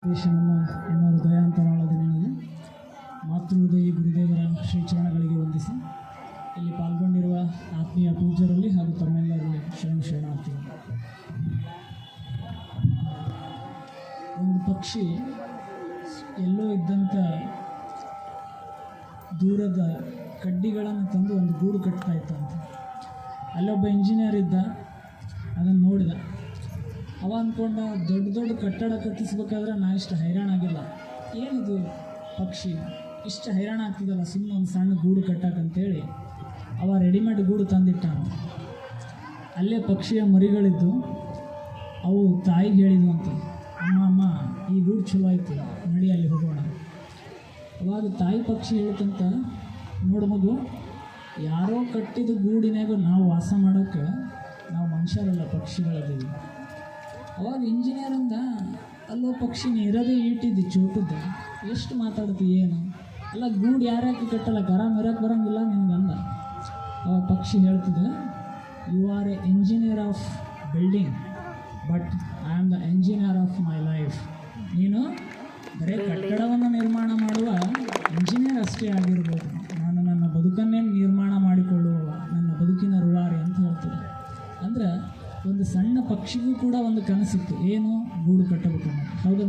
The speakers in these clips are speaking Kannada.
ದೇಶವನ್ನು ಎನ್ನುವ ದಯಾಂತರಾಳದ ನೆನೆದು ಮಾತೃಹೃದಯಿ ಗುರುದೇವರ ಶ್ರೀಚರಣಗಳಿಗೆ ವಂದಿಸಿ ಇಲ್ಲಿ ಪಾಲ್ಗೊಂಡಿರುವ ಆತ್ಮೀಯ ಪೂಜ್ಯರಲ್ಲಿ ಹಾಗೂ ತಮ್ಮೆಲ್ಲರಲ್ಲಿ ಶರಣಾರ್ಥಿಗಳು. ಒಂದು ಪಕ್ಷಿ ಎಲ್ಲೋ ಇದ್ದಂಥ ದೂರದ ಕಡ್ಡಿಗಳನ್ನು ತಂದು ಒಂದು ಗೂಡು ಕಟ್ತಾ ಇತ್ತಂತೆ. ಅಲ್ಲೊಬ್ಬ ಇಂಜಿನಿಯರ್ ಇದ್ದ, ಅದನ್ನು ನೋಡಿದ. ಅವ ಅಂದ್ಕೊಂಡ ದೊಡ್ಡ ದೊಡ್ಡ ಕಟ್ಟಡ ಕಟ್ಟಿಸ್ಬೇಕಾದ್ರೆ ನಾ ಇಷ್ಟು ಹೈರಾಣ ಆಗಿಲ್ಲ, ಏನಿದು ಪಕ್ಷಿ ಇಷ್ಟು ಹೈರಾಣ ಆಗ್ತಿದ್ದಲ್ಲ, ಸುಮ್ಮನೆ ಒಂದು ಸಣ್ಣ ಗೂಡು ಕಟ್ಟಕ್ಕಂತೇಳಿ ಅವ ರೆಡಿಮೇಡ್ ಗೂಡು ತಂದಿಟ್ಟ. ಅಲ್ಲೇ ಪಕ್ಷಿಯ ಮರಿಗಳಿದ್ದು ಅವು ತಾಯಿಗೆ ಹೇಳಿದ್ವು ಅಂತ, ಅಮ್ಮ ಈ ಗೂಡು ಚಲೋ ಆಯಿತು, ನಡಿ ಅಲ್ಲಿ ಹೋಗೋಣ. ಅವಾಗ ತಾಯಿ ಪಕ್ಷಿ ಹೇಳ್ತಂತ, ನೋಡು ಮಗು, ಯಾರೋ ಕಟ್ಟಿದ ಗೂಡಿನಾಗ ನಾವು ವಾಸ ಮಾಡೋಕ್ಕೆ ನಾವು ಮನುಷ್ಯರಲ್ಲ, ಪಕ್ಷಿಗಳದ್ದೀವಿ. ಅವಾಗ ಇಂಜಿನಿಯರ್ ಅಂದ, ಅಲ್ಲೋ ಪಕ್ಷಿ ನೀ ಇರೋದೇ ಈಟಿದ್ದಿ ಚೋಟದ್ದು, ಎಷ್ಟು ಮಾತಾಡ್ತಿ ಏನು, ಅಲ್ಲ ಗೂಡು ಯಾರ್ಯಾಕೆ ಕಟ್ಟಲ್ಲ, ಆರಾಮ್ ಇರೋಕ್ಕೆ ಬರೋಂಗಿಲ್ಲ ನಿನ್ಗಂದ. ಅವಾಗ ಪಕ್ಷಿ ಹೇಳ್ತಿದ್ದೆ, you are a engineer of building but I am the engineer of my life. ನೀನು ಬರೀ ಕಟ್ಟಡವನ್ನು ನಿರ್ಮಾಣ ಮಾಡುವ ಇಂಜಿನಿಯರ್ ಅಷ್ಟೇ ಆಗಿರ್ಬೋದು, ನಾನು ನನ್ನ ಬದುಕನ್ನೇ ನಿರ್ಮಾಣ ಮಾಡಿಕೊಳ್ಳುವ ನನ್ನ ಬದುಕಿನ ರೂವಾರಿ ಅಂತ ಹೇಳ್ತಿದ್ದೆ. ಅಂದ್ರೆ ಒಂದು ಸಣ್ಣ ಪಕ್ಷಿಗೂ ಕೂಡ ಒಂದು ಕನಸಿತ್ತು, ಏನು ಗೂಡು ಕಟ್ಟಬೇಕು ಅನ್ನೋದು. ಹೌದು,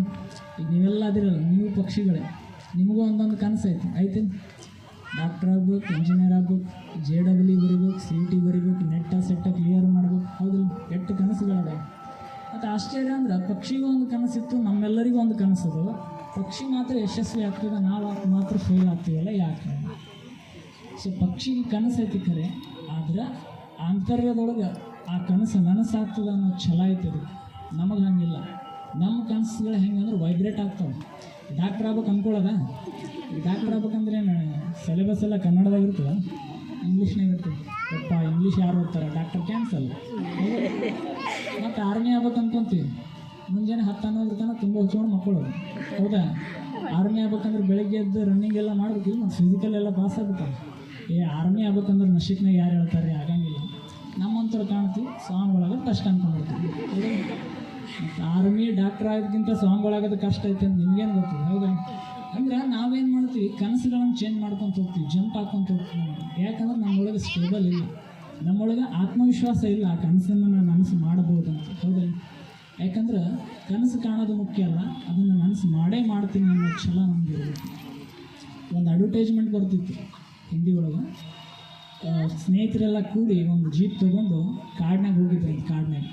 ಈಗ ನೀವೆಲ್ಲ ಅದಿರಲ್ಲ, ನೀವು ಪಕ್ಷಿಗಳೇ, ನಿಮಗೂ ಒಂದೊಂದು ಕನಸು ಐತೆ. ಡಾಕ್ಟರ್ ಆಗ್ಬೇಕು, ಇಂಜಿನಿಯರ್ ಆಗ್ಬೇಕು, JEE ಬರಿಬೇಕು, CET ಬರಿಬೇಕು, ನೆಟ್ಟ ಸೆಟ್ಟ ಕ್ಲಿಯರ್ ಮಾಡ್ಬೇಕು. ಹೌದು, ಎಷ್ಟು ಕನಸುಗಳದ. ಮತ್ತು ಆಶ್ಚರ್ಯ ಅಂದ್ರೆ ಪಕ್ಷಿಗೂ ಒಂದು ಕನಸಿತ್ತು, ನಮ್ಮೆಲ್ಲರಿಗೂ ಒಂದು ಕನಸದು. ಪಕ್ಷಿ ಮಾತ್ರ ಯಶಸ್ವಿ ಆಗ್ತದೆ, ನಾವು ಮಾತ್ರ ಫೇಲ್ ಆಗ್ತೀವಲ್ಲ, ಯಾಕೆ? ಸೊ ಪಕ್ಷಿಗೆ ಕನಸೈತಿ ಖರೆ, ಆದ್ರೆ ಆಂತರ್ಯದೊಳಗೆ ಆ ಕನಸು ನನಸಾಗ್ತದೆ ಅನ್ನೋ ಛಲ ಐತದೆ. ನಮಗೆ ಹಂಗಿಲ್ಲ. ನಮ್ಮ ಕನಸುಗಳು ಹೆಂಗಂದ್ರೆ ವೈಬ್ರೇಟ್ ಆಗ್ತಾವೆ. ಡಾಕ್ಟ್ರ್ ಆಗ್ಬೇಕು ಅಂದ್ಕೊಳ್ಳೋದ, ಡಾಕ್ಟ್ರ್ ಆಗ್ಬೇಕಂದ್ರೆ ಸಿಲೆಬಸ್ ಎಲ್ಲ ಕನ್ನಡದಾಗಿರ್ತದೆ, ಇಂಗ್ಲೀಷ್ನಾಗ ಇರ್ತದೆ. ಯಪ್ಪ, ಇಂಗ್ಲೀಷ್ ಯಾರು ಓದ್ತಾರೆ, ಡಾಕ್ಟರ್ ಕ್ಯಾನ್ಸಲ್. ಮತ್ತು ಆರ್ಮಿ ಆಗ್ಬೇಕು ಅನ್ಕೊಂತೀವಿ, ಮುಂಜಾನೆ 10-11 ತನಕ ತುಂಬ ಹೊಚ್ಕೊಂಡು ಮಕ್ಕಳೋದು. ಹೌದಾ? ಆರ್ಮಿ ಆಗ್ಬೇಕಂದ್ರೆ ಬೆಳಗ್ಗೆ ಎದ್ದು ರನ್ನಿಂಗ್ ಎಲ್ಲ ಮಾಡ್ಬೇಕಿಲ್ಲ, ಮತ್ತು ಫಿಸಿಕಲ್ ಎಲ್ಲ ಪಾಸ್ ಆಗ್ಬೇಕಲ್ಲ. ಆರ್ಮಿ ಆಗ್ಬೇಕಂದ್ರೆ ನಶಿಕ್ನಾಗ ಯಾರು ಹೇಳ್ತಾರೆ, ಆಗಂಗಿಲ್ಲ. ನಮ್ಮಂಥವ್ರು ಕಾಣ್ತೀವಿ, ಸಾಂಗ್ ಒಳಗೆ ಕಷ್ಟ ಅಂದ್ಕೊಂಡಿರ್ತೀವಿ. ಮತ್ತು ಆರ್ಮಿ ಡಾಕ್ಟರ್ ಆಗೋದಕ್ಕಿಂತ ಸಾಂಗ್ ಒಳಗೋದು ಕಷ್ಟ ಐತೆ ಅಂತ ನಿಮ್ಗೇನು ಗೊತ್ತಿದೆ. ಹೌದಾ? ಅಂದ್ರೆ ನಾವೇನು ಮಾಡ್ತೀವಿ, ಕನಸುಗಳನ್ನು ಚೇಂಜ್ ಮಾಡ್ಕೊತ ಹೋಗ್ತೀವಿ, ಜಂಪ್ ಹಾಕ್ಕೊಂತ ಹೋಗ್ತೀವಿ. ಯಾಕಂದ್ರೆ ನಮ್ಮೊಳಗೆ ಸ್ಟೇಬಲ್ ಇಲ್ಲ, ನಮ್ಮೊಳಗೆ ಆತ್ಮವಿಶ್ವಾಸ ಇಲ್ಲ, ಆ ಕನಸನ್ನು ನಾನು ನನಸು ಮಾಡ್ಬೋದು ಅಂತ. ಹೌದಾ? ಯಾಕಂದ್ರೆ ಕನಸು ಕಾಣೋದು ಮುಖ್ಯ ಅಲ್ಲ, ಅದನ್ನು ನನಸು ಮಾಡೇ ಮಾಡ್ತೀನಿ ಅನ್ನೋ ಛಲ ನಮಗಿರಬೇಕು. ಒಂದು ಅಡ್ವರ್ಟೈಸ್ಮೆಂಟ್ ಬರ್ತಿತ್ತು ಹಿಂದಿ ಒಳಗೆ, ಸ್ನೇಹಿತರೆಲ್ಲ ಕೂಡಿ ಒಂದು ಜೀಪ್ ತೊಗೊಂಡು ಕಾಡಿನಾಗ ಹೋಗಿದ್ರು. ಕಾಡಿನಾಗ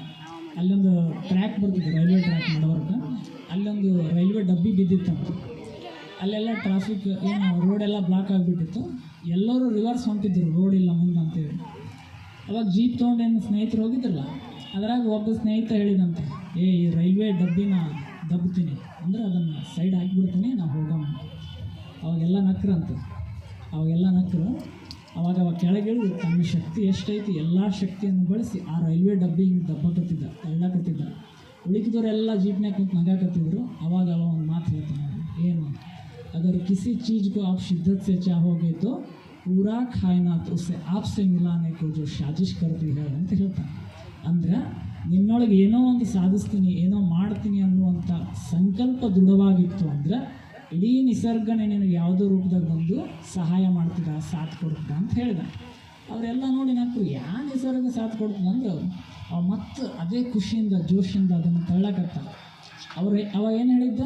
ಅಲ್ಲೊಂದು ಟ್ರ್ಯಾಕ್ ಬರ್ತಿತ್ತು, ರೈಲ್ವೆ ಟ್ರ್ಯಾಕ್ ಮಾಡೋರ್ಗೆ. ಅಲ್ಲೊಂದು ರೈಲ್ವೆ ಡಬ್ಬಿ ಬಿದ್ದಿತ್ತಂತ. ಅಲ್ಲೆಲ್ಲ ಟ್ರಾಫಿಕ್ ಏನು ರೋಡೆಲ್ಲ ಬ್ಲಾಕ್ ಆಗಿಬಿಟ್ಟಿತ್ತು. ಎಲ್ಲರೂ ರಿವರ್ಸ್ ಹೊಂಟಿದ್ರು, ರೋಡ್ ಇಲ್ಲ ಮುಂದೆ ಅಂತೇಳಿ. ಅವಾಗ ಜೀಪ್ ತೊಗೊಂಡೇನು ಸ್ನೇಹಿತರು ಹೋಗಿದ್ರಲ್ಲ, ಅದ್ರಾಗ ಒಬ್ಬ ಸ್ನೇಹಿತ ಹೇಳಿದಂತೆ, ಈ ರೈಲ್ವೆ ಡಬ್ಬಿನ ದಬ್ತೀನಿ, ಅಂದರೆ ಅದನ್ನು ಸೈಡ್ ಹಾಕಿಬಿಡ್ತೀನಿ, ನಾವು ಹೋಗೋಣ. ಅವಾಗೆಲ್ಲ ನಕ್ರಂತೆ. ಅವಾಗ ಕೆಳಗಿಳಿದು ತನ್ನ ಶಕ್ತಿ ಎಷ್ಟೈತಿ ಎಲ್ಲ ಶಕ್ತಿಯನ್ನು ಬಳಸಿ ಆ ರೈಲ್ವೆ ಡಬ್ಬಿ ತಳ್ಳಕತ್ತಿದ್ದ. ಉಳಿಕಿದವರೆಲ್ಲ ಜೀಪ್ನಾಗ ಕುಂತು ನಗಾಕತ್ತಿದ್ರು. ಅವಾಗ ಒಂದು ಮಾತು ಹೇಳ್ತಾನೆ, ಏನು, ಅಗರ್ ಕಿಸಿ ಚೀಜ್ ಕೋ ಆಪ್ ಶಿದ್ದತ್ ಸೆ ಚಾಹೋಗೆ ತೋ ಪೂರಾ ಕಾಯನಾತ್ ಉಸ್ಸೆ ಆಪ್ ಸೆ ಮಿಲಾನೆ ಕೋ ಜೋ ಶಾಜಿಶ್ ಕರ್ತಿ ಹೈ ಅಂತ ಹೇಳ್ತಾನೆ. ಅಂದ್ರೆ ನಿನ್ನೊಳಗೆ ಏನೋ ಒಂದು ಸಾಧಿಸ್ತೀನಿ, ಏನೋ ಮಾಡ್ತೀನಿ ಅನ್ನುವಂಥ ಸಂಕಲ್ಪ ದೃಢವಾಗಿತ್ತು ಅಂದ್ರೆ ಇಡೀ ನಿಸರ್ಗನೇ ನಿನಗೆ ಯಾವುದೋ ರೂಪದಾಗ ಬಂದು ಸಹಾಯ ಮಾಡ್ತಿದ್ದ, ಸಾಥ್ ಕೊಡ್ತಿದ್ದ ಅಂತ ಹೇಳಿದ. ಅವರೆಲ್ಲ ನೋಡಿ ನಕ್ಕು, ನಿಸರ್ಗ ಸಾಥ್ ಕೊಡ್ತದಂದ್ರೆ ಅವ ಮತ್ತು ಅದೇ ಖುಷಿಯಿಂದ ಜೋಶಿಂದ ಅದನ್ನು ತಳ್ಳಕತ್ತ. ಅವ ಏನು ಹೇಳಿದ್ದ,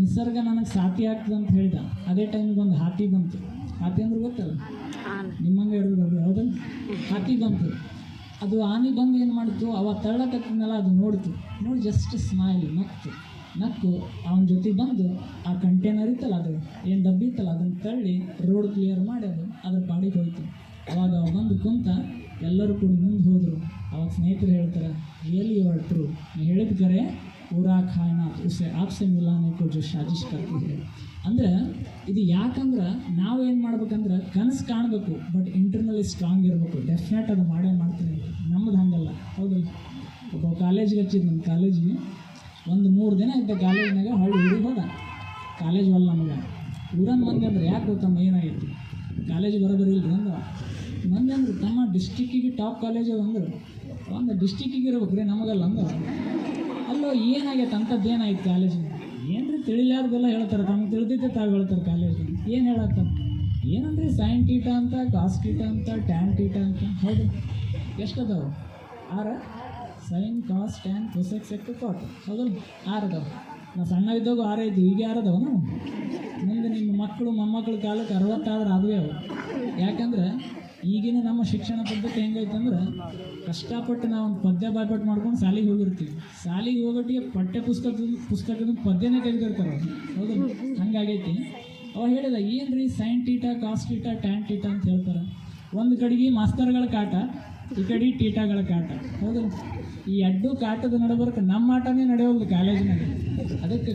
ನಿಸರ್ಗ ನನಗೆ ಸಾಥಿ ಆಗ್ತದೆ ಅಂತ ಹೇಳಿದ. ಅದೇ ಟೈಮಿಗೆ ಒಂದು ಹಾತಿ ಬಂತು. ಹಾತಿ ಅಂದ್ರೆ ಗೊತ್ತಲ್ಲ, ನಿಮ್ಮಂಗೆ ಹಿಡಿದು ಅದು ಹೌದಲ್ಲ, ಹಾತಿ ಬಂತು. ಅದು ಆನೆ ಬಂದು ಏನು ಮಾಡಿತು, ಅವ ತಳ್ಳಕತ್ತಿದ್ನಲ್ಲ, ಅದು ನೋಡ್ತು. ನೋಡಿ ಜಸ್ಟ್ ಸ್ಮೈಲ್, ನಕ್ಕು ಅವನ ಜೊತೆ ಬಂದು ಆ ಕಂಟೈನರ್ ಇತ್ತಲ್ಲ, ಅದು ಏನು ಡಬ್ಬಿ ಇತ್ತಲ್ಲ, ಅದನ್ನು ತಳ್ಳಿ ರೋಡ್ ಕ್ಲಿಯರ್ ಮಾಡಿ ಅದ್ರ ಪಾಡಿಗೆ ಹೋಯ್ತು. ಅವಾಗ ಅವ ಬಂದು ಕುಂತ, ಎಲ್ಲರೂ ಕೂಡ ಮುಂದೆ ಹೋದರು. ಅವಾಗ ಸ್ನೇಹಿತರು ಹೇಳ್ತಾರೆ, ರಿಯಲಿ ಯುವರ್ ಟ್ರೂ, ನೀ ಹೇಳಿದ ಕರೆ, ಪೂರಾ ಕಾಯನಾತ್ ಉಸ್ಸೆ ಆಪ್ ಸೆ ಮಿಲಾನೆ ಕೋ ಜೋ ಶಾಜಿಶ್ ಕರ್ತಿ ಹೈ. ಅಂದ್ರೆ ಇದು ಯಾಕಂದ್ರೆ ನಾವೇನು ಮಾಡ್ಬೇಕಂದ್ರೆ ಕನಸು ಕಾಣಬೇಕು, ಬಟ್ ಇಂಟರ್ನಲಿ ಸ್ಟ್ರಾಂಗ್ ಇರಬೇಕು. ಡೆಫಿನೆಟ್ ಅದು ಮಾಡ್ತೀನಿ. ನಮ್ಮದು ಹಂಗಲ್ಲ. ಹೌದಲ್ಲ? ಒಬ್ಬ ಕಾಲೇಜಿಗೆ ಹಚ್ಚಿದ್ದು, ನಮ್ಮ ಕಾಲೇಜಿಗೆ ಒಂದು 3 ದಿನ ಇದ್ದ ಕಾಲೇಜಿನಾಗ ಊರಿಗೆ ಹೋದ. ಕಾಲೇಜ್ ಅಲ್ಲ ನಮಗೆ ಊರನ್ನು ಮಂದಿ ಅಂದ್ರೆ, ಯಾಕೆ ಗೊತ್ತಮ್ಮ ಏನಾಗಿತ್ತು, ಕಾಲೇಜ್ ಬರೋಬರಿ ಇಲ್ರಿ ಅಂದ್ರೆ ಮಂದಿ ಅಂದ್ರೆ, ತಮ್ಮ ಡಿಸ್ಟಿಕ್ಕಿಗೆ ಟಾಪ್ ಕಾಲೇಜ್ ಅಂದ್ರೆ ಒಂದು ಡಿಸ್ಟಿಕ್ಕಿಗೆ ಇರ್ಬೇಕು ರೀ, ನಮಗಲ್ಲ ಅಂದ್ರೆ. ಅಲ್ಲೋ ಏನಾಗೈತೆ ಅಂಥದ್ದು ಏನಾಯ್ತು ಕಾಲೇಜಿಗೆ, ಏನು ರೀ ತಿಳಿಲಾರ್ದೆಲ್ಲ ಹೇಳ್ತಾರೆ, ತಮ್ಗೆ ತಿಳಿದಿದ್ದೆ ತಾವು ಹೇಳ್ತಾರೆ ಕಾಲೇಜ್ ಏನು ಹೇಳತ್ತಾರೆ, ಏನಂದ್ರೆ ಸೈನ್ ಟೀಟಾ ಅಂತ, ಕಾಸ್ ಟೀಟಾ ಅಂತ, ಟ್ಯಾನ್ ಟೀಟಾ ಅಂತ. ಹೌದು, ಎಷ್ಟು ಅದಾವೆ? 6 ಸೈನ್, ಕಾಸ್, ಟ್ಯಾನ್, ಕೊಸೆಕ್, ಸೆಕ್, ಕಾಟ್. ಹೌದಲ್ಲ, 6 ಅದಾವೆ. ನಾವು ಸಣ್ಣ ಇದ್ದಾಗ 6 ಇದ್ವು, ಈಗ 6 ಅದಾವ ನಾವು. ಮುಂದೆ ನಿಮ್ಮ ಮಕ್ಕಳು ಮೊಮ್ಮಕ್ಕಳ ಕಾಲಕ್ಕೆ 60 ಆದ್ರೆ ಅದುವೇ ಅವು. ಯಾಕಂದ್ರೆ ಈಗಿನ ನಮ್ಮ ಶಿಕ್ಷಣ ಪದ್ಧತಿ ಹೆಂಗೈತಂದ್ರೆ ಕಷ್ಟಪಟ್ಟು ನಾವು ಒಂದು ಪದ್ಯ ಬಾಯ್ಪಾಟ್ ಮಾಡ್ಕೊಂಡು ಶಾಲೆಗೆ ಹೋಗಿರ್ತೀವಿ. ಶಾಲೆಗೆ ಹೋಗೋಟಿಗೆ ಪುಸ್ತಕದ ಪದ್ಯನೇ ತೆಗೆದಿರ್ತಾರೆ ಅವ್ರು. ಹೌದು, ಹಂಗಾಗೈತಿ. ಅವ ಹೇಳಿದ ಏನು ರೀ sine theta, cos theta, tan theta ಅಂತ ಹೇಳ್ತಾರೆ. ಒಂದು ಕಡೆಗೆ ಮಾಸ್ತರ್ಗಳ ಕಾಟ, ಈ ಕಡೆ ಟೀಟಾಗಳ ಕಾಟ. ಹೌದು, ಈ ಎರಡು ಕಾಟದ ನಡಬರ್ಕ ನಮ್ಮ ಆಟನೇ ನಡೆಯೋದು ಕಾಲೇಜಿನಾಗ. ಅದಕ್ಕೆ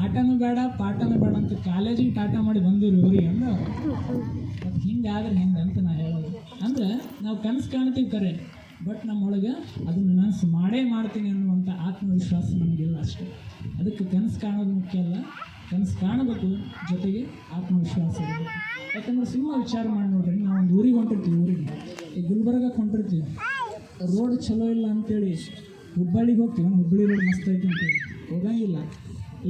ಆಟನೂ ಬೇಡ ಪಾಠನೂ ಬೇಡ ಅಂತ ಕಾಲೇಜಿಗೆ ಟಾಟ ಮಾಡಿ ಬಂದಿರು ಇವ್ರಿಗೆ ಅಂದ್ರೆ ಮತ್ತು ಹಿಂಗಾದ್ರೆ ಹೆಂಗೆ ಅಂತ ನಾ ಹೇಳೋದು. ಅಂದ್ರೆ ನಾವು ಕನಸು ಕಾಣ್ತೀವಿ ಕರೆ, ಬಟ್ ನಮ್ಮೊಳಗೆ ಅದನ್ನು ನನಸು ಮಾಡೇ ಮಾಡ್ತೀನಿ ಅನ್ನುವಂಥ ಆತ್ಮವಿಶ್ವಾಸ ನಮಗಿಲ್ಲ ಅಷ್ಟೇ. ಅದಕ್ಕೆ ಕನಸು ಕಾಣೋದು ಮುಖ್ಯ ಅಲ್ಲ, ಕನಸು ಕಾಣಬೇಕು, ಜೊತೆಗೆ ಆತ್ಮವಿಶ್ವಾಸ ಇರಬೇಕು. ಯಾಕಂದ್ರೆ ಸುಮ್ಮನೆ ವಿಚಾರ ಮಾಡಿ ನೋಡ್ರಿ, ನಾವು ಒಂದು ಊರಿಗೆ ಹೊಂಟಿರ್ತೀವಿ, ಈ ಗುಲ್ಬರ್ಗಕ್ಕೆ ಹೊಂಟಿರ್ತೀವಿ, ರೋಡ್ ಚಲೋ ಇಲ್ಲ ಅಂತೇಳಿ ಹುಬ್ಬಳ್ಳಿಗೆ ಹೋಗ್ತೀವಿ, ಹುಬ್ಬಳ್ಳಿ ರೋಡ್ ಮಸ್ತ್ ಐತಿ ಅಂತೇಳಿ ಹೋಗಂಗಿಲ್ಲ.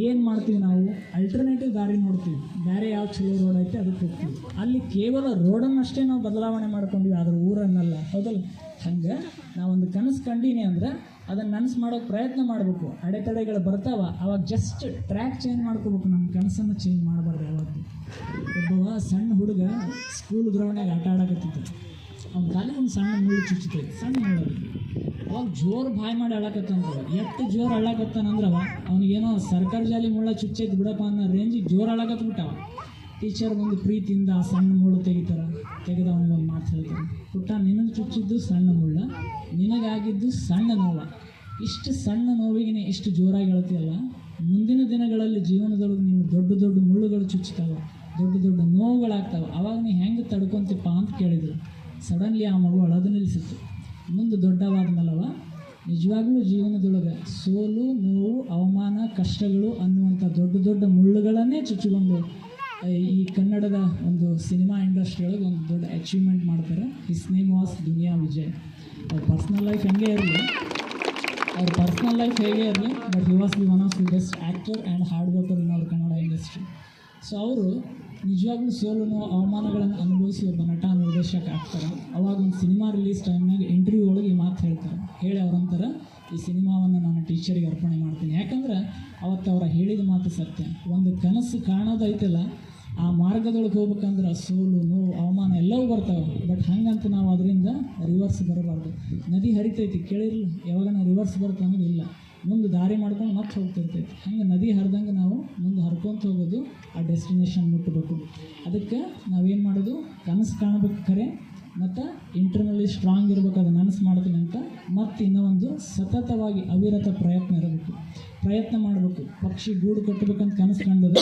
ಏನು ಮಾಡ್ತೀವಿ ನಾವು? ಅಲ್ಟರ್ನೇಟಿವ್ ದಾರಿ ನೋಡ್ತೀವಿ, ಬೇರೆ ಯಾವ ಚಲೋ ರೋಡ್ ಐತೆ ಅದಕ್ಕೆ ಹೋಗ್ತೀವಿ. ಅಲ್ಲಿ ಕೇವಲ ರೋಡನ್ನಷ್ಟೇ ನಾವು ಬದಲಾವಣೆ ಮಾಡ್ಕೊಂಡ್ವಿ, ಆದ್ರೆ ಊರನ್ನಲ್ಲ. ಹೌದಲ್ಲ? ಹಂಗೆ ನಾವೊಂದು ಕನಸು ಕಂಡೀನಿ ಅಂದ್ರೆ ಅದನ್ನು ನನಸು ಮಾಡೋಕ್ಕೆ ಪ್ರಯತ್ನ ಮಾಡಬೇಕು. ಅಡೆತಡೆಗಳು ಬರ್ತಾವ, ಅವಾಗ ಜಸ್ಟ್ ಟ್ರ್ಯಾಕ್ ಚೇಂಜ್ ಮಾಡ್ಕೋಬೇಕು, ನಮ್ಮ ಕನಸನ್ನು ಚೇಂಜ್ ಮಾಡಬಾರ್ದು ಯಾವತ್ತು. ಒಬ್ಬವ ಸಣ್ಣ ಹುಡುಗ ಸ್ಕೂಲ್ ಗ್ರೌಂಡ್ನಾಗ ಆಟ ಆಡಕತ್ತಿದ್ದ, ಅವ್ನ ಕಾಲಿಗೆ ಒಂದು ಸಣ್ಣ ಮುಳ್ಳು ಚುಚ್ಚುತ್ತೈತಿ, ಸಣ್ಣ ಮುಳ್ಳು. ಅವಾಗ ಜೋರು ಬಾಯಿ ಮಾಡಿ ಅಳ್ಳಾಕತ್ತಂತವ. ಎಷ್ಟು ಜೋರು ಅಳ್ಳಾಕತ್ತಾನಂದ್ರವ ಅವನಿಗೇನೋ ಸರ್ಕಾರಿ ಜಾಲಿ ಮುಳ್ಳ ಚುಚ್ಚೈತಿ ಬಿಡಪ್ಪ ಅನ್ನೋ ರೇಂಜಿಗೆ ಜೋರು ಅಳ್ಳಾಕತ್ಬಿಟ್ಟವ. ಟೀಚರ್ ಒಂದು ಪ್ರೀತಿಯಿಂದ ಆ ಸಣ್ಣ ಮುಳ್ಳು ತೆಗಿತಾರೆ, ತೆಗೆದು ಅವನಿಗೆ ಒಂದು ಮಾತು ಹೇಳ್ತಾರೆ, ಪುಟ್ಟ ನಿನಗೆ ಚುಚ್ಚಿದ್ದು ಸಣ್ಣ ಮುಳ್ಳ, ನಿನಗಾಗಿದ್ದು ಸಣ್ಣ ನೋವು. ಇಷ್ಟು ಸಣ್ಣ ನೋವಿಗೆ ಇಷ್ಟು ಜೋರಾಗಿ ಹೇಳ್ತೀಯಲ್ಲ, ಮುಂದಿನ ದಿನಗಳಲ್ಲಿ ಜೀವನದೊಳಗೆ ನೀನು ದೊಡ್ಡ ದೊಡ್ಡ ಮುಳ್ಳುಗಳು ಚುಚ್ಚುತ್ತಾವೆ, ದೊಡ್ಡ ದೊಡ್ಡ ನೋವುಗಳಾಗ್ತಾವೆ. ಅವಾಗ ನೀ ಹೆಂಗೆ ತಡ್ಕೊತಿಪ್ಪ ಅಂತ ಕೇಳಿದ್ರು. ಸಡನ್ಲಿ ಆ ಮಗು ಅಳೋದು ನಿಲ್ಲಿಸಿತ್ತು. ಮುಂದೆ ದೊಡ್ಡವಾದ್ಮೇಲವ ನಿಜವಾಗ್ಲೂ ಜೀವನದೊಳಗೆ ಸೋಲು, ನೋವು, ಅವಮಾನ, ಕಷ್ಟಗಳು ಅನ್ನುವಂಥ ದೊಡ್ಡ ದೊಡ್ಡ ಮುಳ್ಳುಗಳನ್ನೇ ಚುಚ್ಚಿಕೊಂಡು ಈ ಕನ್ನಡದ ಒಂದು ಸಿನಿಮಾ ಇಂಡಸ್ಟ್ರಿ ಒಳಗೆ ಒಂದು ದೊಡ್ಡ ಅಚೀವ್ಮೆಂಟ್ ಮಾಡ್ತಾರೆ. His name was Duniya Vijay. ಅವ್ರ ಪರ್ಸ್ನಲ್ ಲೈಫ್ ಹೆಂಗೆ ಇರಲಿ, but he was the one of the best actor and hard worker in ಅವ್ರ ಕನ್ನಡ ಇಂಡಸ್ಟ್ರಿ. ಸೊ ಅವರು ನಿಜವಾಗ್ಲೂ ಸೋಲು, ಅವಮಾನಗಳನ್ನು ಅನುಭವಿಸಿ ಒಬ್ಬ ನಟ ನಿರ್ದೇಶಕ ಆಗ್ತಾರೆ. ಅವಾಗ ಒಂದು ಸಿನಿಮಾ ರಿಲೀಸ್ ಟೈಮ್ನಾಗ ಇಂಟರ್ವ್ಯೂ ಒಳಗೆ ಈ ಮಾತು ಹೇಳ್ತಾರೆ. ಹೇಳಿ ಅವ್ರಂತಾರೆ, ಈ ಸಿನಿಮಾವನ್ನು ನಾನು ಟೀಚರಿಗೆ ಅರ್ಪಣೆ ಮಾಡ್ತೀನಿ. ಯಾಕಂದ್ರೆ ಅವತ್ತು ಅವರ ಹೇಳಿದ ಮಾತು ಸತ್ಯ. ಒಂದು ಕನಸು ಕಾಣೋದೈತಲ್ಲ, ಆ ಮಾರ್ಗದೊಳಗೆ ಹೋಗ್ಬೇಕಂದ್ರೆ ಸೋಲು, ನೋವು, ಅವಮಾನ ಎಲ್ಲವೂ ಬರ್ತಾವೆ. ಬಟ್ ಹಂಗಂತ ನಾವು ಅದರಿಂದ ರಿವರ್ಸ್ ಬರಬಾರ್ದು. ನದಿ ಹರಿತೈತಿ, ಕೇಳಿರಲಿಲ್ಲ ಯಾವಾಗ ರಿವರ್ಸ್ ಬರುತ್ತೆ ಅನ್ನೋದಿಲ್ಲ, ಮುಂದೆ ದಾರಿ ಮಾಡ್ಕೊಂಡು ಮತ್ತೆ ಹೋಗ್ತಿರ್ತೈತಿ. ಹಂಗೆ ನದಿ ಹರಿದಂಗೆ ನಾವು ಮುಂದೆ ಹರ್ಕೊಂತ ಹೋಗೋದು, ಆ ಡೆಸ್ಟಿನೇಷನ್ ಮುಟ್ಟಬೇಕು. ಅದಕ್ಕೆ ನಾವೇನು ಮಾಡೋದು? ಕನಸು ಕಾಣಬೇಕು ಖರೆ, ಮತ್ತು ಇಂಟರ್ನಲ್ಲಿ ಸ್ಟ್ರಾಂಗ್ ಇರಬೇಕು, ಅದು ನನಸು ಮಾಡ್ತೀನಿ ಅಂತ. ಮತ್ತು ಇನ್ನೂ ಒಂದು ಸತತವಾಗಿ ಅವಿರತ ಪ್ರಯತ್ನ ಮಾಡಬೇಕು. ಪಕ್ಷಿ ಗೂಡು ಕಟ್ಟಬೇಕಂತ ಕನಸು ಕಂಡದು,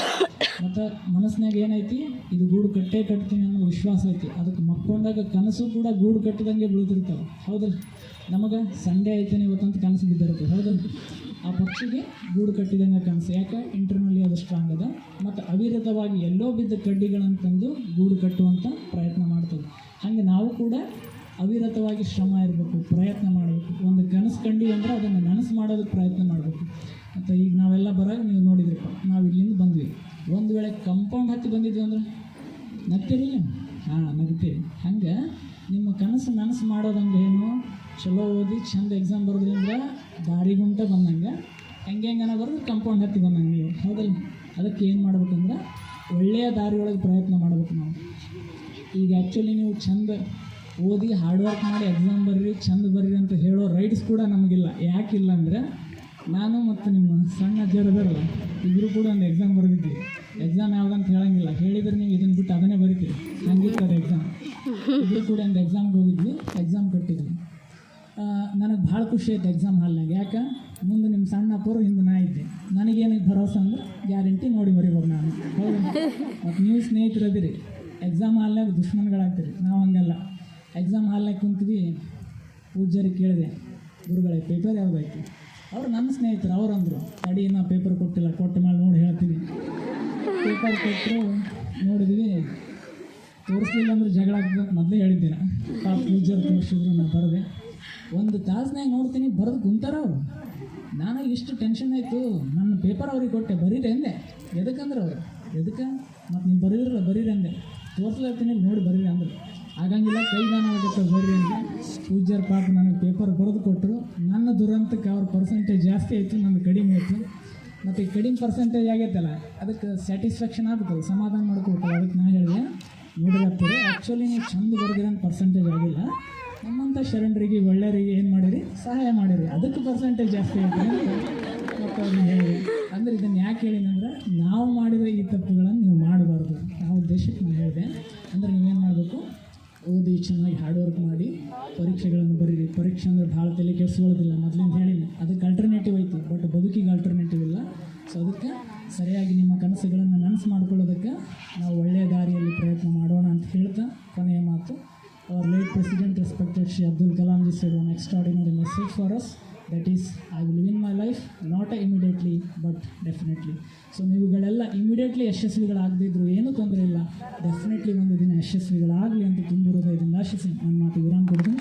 ಮತ್ತು ಮನಸ್ಸಿನಾಗ ಏನೈತಿ, ಇದು ಗೂಡು ಕಟ್ತೀನಿ ಅನ್ನೋ ವಿಶ್ವಾಸ ಐತಿ. ಅದಕ್ಕೆ ಮಕ್ಕೊಂಡಾಗ ಕನಸು ಕೂಡ ಗೂಡು ಕಟ್ಟಿದಂಗೆ ಬೀಳ್ತಿರ್ತಾವೆ. ಹೌದಲ್ಲ? ನಮಗೆ ಸಂಡೇ ಐತೇನೆ ಇವತ್ತಂತ ಕನಸು ಬಿದ್ದಿರುತ್ತೆ. ಹೌದಲ್ಲ? ಆ ಪಕ್ಷಿಗೆ ಗೂಡು ಕಟ್ಟಿದಂಗೆ ಕನಸು. ಯಾಕೆ? ಇಂಟರ್ನಲ್ಲಿ ಅದು ಸ್ಟ್ರಾಂಗ್ ಅದ. ಮತ್ತು ಅವಿರತವಾಗಿ ಎಲ್ಲೋ ಬಿದ್ದ ಕಡ್ಡಿಗಳನ್ನು ತಂದು ಗೂಡು ಕಟ್ಟುವಂಥ ಪ್ರಯತ್ನ ಮಾಡ್ತದೆ. ಹಾಗೆ ನಾವು ಕೂಡ ಅವಿರತವಾಗಿ ಶ್ರಮ ಇರಬೇಕು, ಪ್ರಯತ್ನ ಮಾಡಬೇಕು. ಒಂದು ಕನಸು ಕಂಡಿವಿ ಅಂದರೆ ಅದನ್ನು ನನಸು ಮಾಡೋದಕ್ಕೆ ಪ್ರಯತ್ನ ಮಾಡಬೇಕು. ಮತ್ತು ಈಗ ನಾವೆಲ್ಲ ಬರೋದು ನೀವು ನೋಡಿದ್ರಪ್ಪ, ನಾವು ಇಲ್ಲಿಂದ ಬಂದ್ವಿ. ಒಂದು ವೇಳೆ ಕಂಪೌಂಡ್ ಹತ್ತಿ ಬಂದಿದ್ವಿ ಅಂದ್ರೆ ನಗ್ತೀರಿಲ್ಲ? ಹಾಂ, ನಗ್ತೀರಿ. ಹಂಗೆ ನಿಮ್ಮ ಕನಸು ನನಸು ಮಾಡೋದಂದ್ರೆ ಏನು? ಚಲೋ ಓದಿ ಚಂದ ಎಕ್ಸಾಮ್ ಬರೋದ್ರಿಂದ ದಾರಿಗುಂಟ ಬಂದಂಗೆ ಹೆಂಗೆನ ಬರೋದು ಕಂಪೌಂಡ್ ಹತ್ತಿ ಬಂದಂಗೆ ನೀವು. ಹೌದಲ್ಲ? ಅದಕ್ಕೆ ಏನು ಮಾಡ್ಬೇಕಂದ್ರೆ ಒಳ್ಳೆಯ ದಾರಿಯೊಳಗೆ ಪ್ರಯತ್ನ ಮಾಡಬೇಕು ನಾವು. ಈಗ ಆ್ಯಕ್ಚುಲಿ ನೀವು ಚಂದ ಓದಿ ಹಾರ್ಡ್ ವರ್ಕ್ ಮಾಡಿ ಎಕ್ಸಾಮ್ ಬರ್ರಿ, ಚಂದ ಬರ್ರಿ ಅಂತ ಹೇಳೋ ರೈಟ್ಸ್ ಕೂಡ ನಮಗಿಲ್ಲ. ಯಾಕಿಲ್ಲ ಅಂದರೆ, ನಾನು ಮತ್ತು ನಿಮ್ಮ ಸಣ್ಣ ಅಜ್ಜರದಾರಲ್ಲ, ಇಬ್ಬರು ಕೂಡ ಒಂದು ಎಕ್ಸಾಮ್ ಬರೆದಿದ್ದೀವಿ. ಎಕ್ಸಾಮ್ ಯಾವುದಂತ ಹೇಳೋಂಗಿಲ್ಲ, ಹೇಳಿದ್ರೆ ನೀವು ಇದನ್ನು ಬಿಟ್ಟು ಅದನ್ನೇ ಬರೀತೀವಿ. ಹಂಗಿರ್ತದೆ ಎಕ್ಸಾಮ್. ಇಬ್ಬರು ಕೂಡ ಒಂದು ಎಕ್ಸಾಮ್ಗೆ ಹೋಗಿದ್ವಿ, ಎಕ್ಸಾಮ್ ಕಟ್ಟಿದ್ವಿ. ನನಗೆ ಭಾಳ ಖುಷಿ ಆಯ್ತು ಎಕ್ಸಾಮ್ ಹಾಲ್ನಾಗ. ಯಾಕೆ? ಮುಂದೆ ನಿಮ್ಮ ಸಣ್ಣ ಅಪ್ಪರು ಹಿಂದೆ ನಾ ಇದ್ದೆ. ನನಗೇನಿಗೆ ಭರವಸೆ ಅಂದ್ರೆ ಗ್ಯಾರಂಟಿ ನೋಡಿ ಬರೀಬೋದು ನಾನು. ಹೌದು? ಮತ್ತು ನೀವು ಸ್ನೇಹಿತರದಿರಿ, ಎಕ್ಸಾಮ್ ಹಾಲ್ನಾಗ ದುಶ್ಮನ್ಗಳಾಗ್ತೀರಿ. ನಾವು ಹಂಗಲ್ಲ. ಎಕ್ಸಾಮ್ ಹಾಲ್ನಾಗ ಕುಂತೀವಿ, ಪೂಜಾರಿಗೆ ಕೇಳಿದೆ, ಗುರುಗಳೇ ಪೇಪರ್ ಯಾವುದಾಯ್ತು? ಅವ್ರು ನನ್ನ ಸ್ನೇಹಿತರು. ಅವ್ರು ಅಂದರು, ತಡಿ ನಾ ಪೇಪರ್ ಕೊಟ್ಟಿಲ್ಲ, ಕೊಟ್ಟು ಮಾಡಿ ನೋಡಿ ಹೇಳ್ತೀನಿ. ಪೇಪರ್ ಕೊಟ್ಟರು, ನೋಡಿದ್ವಿ, ತೋರಿಸ್ಲಿಲ್ಲ ಅಂದ್ರೆ ಜಗಳ ಆಗ್ತದೆ ಮೊದಲೇ ಹೇಳಿದ್ದೆ. ಪೂಜಾರು ತೋರಿಸಿದ್ರು, ನಾ ಬರದೆ. ಒಂದು ತಾಸ್ನಾಗ ನೋಡ್ತೀನಿ ಬರೆದು ಕುಂತಾರ ಅವರು. ನನಗೆ ಇಷ್ಟು ಟೆನ್ಷನ್ ಆಯಿತು, ನನ್ನ ಒಂದು ಪೇಪರ್ ಅವ್ರಿಗೆ ಕೊಟ್ಟೆ, ಬರೀರಿ ಅಂದೆ. ಎದಕ್ಕಂದ್ರೆ ಅವರು ಎದಕ್ಕೆ ಮತ್ತು ನೀವು ಬರೀರಲ್ಲ ಬರೀರಿ ಅಂದೆ, ತೋರಿಸ್ಲತ್ತೀನಿ ನೋಡಿ ಬರೀರಿ ಅಂದರು. ಆಗಂಗಿಲ್ಲ, ಕೈದಾನ ಆಗುತ್ತೆ ಬರ್ರಿ ಅಂತ ಪೂಜ್ಯರ ಪಾಪ ನನಗೆ ಪೇಪರ್ ಬರೆದು ಕೊಟ್ಟರು. ನನ್ನ ದುರಂತಕ್ಕೆ ಅವ್ರ ಪರ್ಸೆಂಟೇಜ್ ಜಾಸ್ತಿ ಆಯಿತು, ನನ್ನ ಕಡಿಮೆ ಆಯಿತು. ಮತ್ತು ಈ ಕಡಿಮೆ ಪರ್ಸೆಂಟೇಜ್ ಆಗೈತಲ್ಲ ಅದಕ್ಕೆ ಸ್ಯಾಟಿಸ್ಫ್ಯಾಕ್ಷನ್ ಆಗ್ಬೇಕಲ್ಲ, ಸಮಾಧಾನ ಮಾಡ್ಕೊಬೇಕಲ್ಲ. ಅದಕ್ಕೆ ನಾನು ಹೇಳಿದೆ, ನೋಡ್ರಿ ಆಗ್ತದೆ ಆ್ಯಕ್ಚುಲಿ ನೀವು ಚಂದ ಬರ್ದಿರೋಂಥ ಪರ್ಸೆಂಟೇಜ್ ಆಗಿಲ್ಲ, ನಮ್ಮಂಥ ಶರಣರಿಗೆ ಒಳ್ಳೆಯವರಿಗೆ ಏನು ಮಾಡಿರಿ ಸಹಾಯ ಮಾಡಿರಿ, ಅದಕ್ಕೆ ಪರ್ಸೆಂಟೇಜ್ ಜಾಸ್ತಿ ಆಯಿತು ಅಂತ ಮತ್ತು ಅವ್ರಿಗೆ ಹೇಳಿದೆ. ಅಂದರೆ ಇದನ್ನು ಯಾಕೆ ಹೇಳಿದಂದ್ರೆ ನಾವು ಮಾಡಿರೋ ಈ ತಪ್ಪುಗಳನ್ನು ನೀವು ಮಾಡಬಾರ್ದು ಆ ಉದ್ದೇಶಕ್ಕೆ ನಾನು ಹೇಳಿದೆ. ಅಂದರೆ ನೀವೇನು ಮಾಡಬೇಕು, ಓದಿ ಚೆನ್ನಾಗಿ ಹಾರ್ಡ್ ವರ್ಕ್ ಮಾಡಿ ಪರೀಕ್ಷೆಗಳನ್ನು ಬರೀರಿ. ಪರೀಕ್ಷೆ ಅಂದರೆ ಭಾಳ ತಲೆ ಕೆಡಿಸ್ಕೊಳ್ಳೋದಿಲ್ಲ, ಮೊದಲಿಂದ ಹೇಳಿನಿ. ಅದಕ್ಕೆ ಆಲ್ಟರ್ನೇಟಿವ್ ಐತಿ, ಬಟ್ ಬದುಕಿಗೆ ಆಲ್ಟರ್ನೇಟಿವ್ ಇಲ್ಲ. ಸೊ ಅದಕ್ಕೆ ಸರಿಯಾಗಿ ನಿಮ್ಮ ಕನಸುಗಳನ್ನು ನನಸು ಮಾಡ್ಕೊಳ್ಳೋದಕ್ಕೆ ನಾವು ಒಳ್ಳೆಯ ದಾರಿಯಲ್ಲಿ ಪ್ರಯತ್ನ ಮಾಡೋಣ ಅಂತ ಹೇಳ್ತಾ ಕೊನೆಯ ಮಾತು, our late president respected Shri Abdul Kalam ji said one extraordinary message for us, that is, I will win my life not immediately but definitely. So ನೀವುಗಳೆಲ್ಲ ಇಮಿಡಿಯೇಟ್ಲಿ ಯಶಸ್ವಿಗಳಾಗದಿದ್ರು ಏನೂ ತೊಂದರೆ ಇಲ್ಲ, ಡೆಫಿನೆಟ್ಲಿ ಒಂದು ದಿನ ಯಶಸ್ವಿಗಳಾಗಲಿ ಅಂತ ತುಂಬ ಹೃದಯದಿಂದ ಆಶಿಸಿ ನನ್ನ ಮಾತು ವಿರಾಮ ಕೊಡ್ತೀನಿ.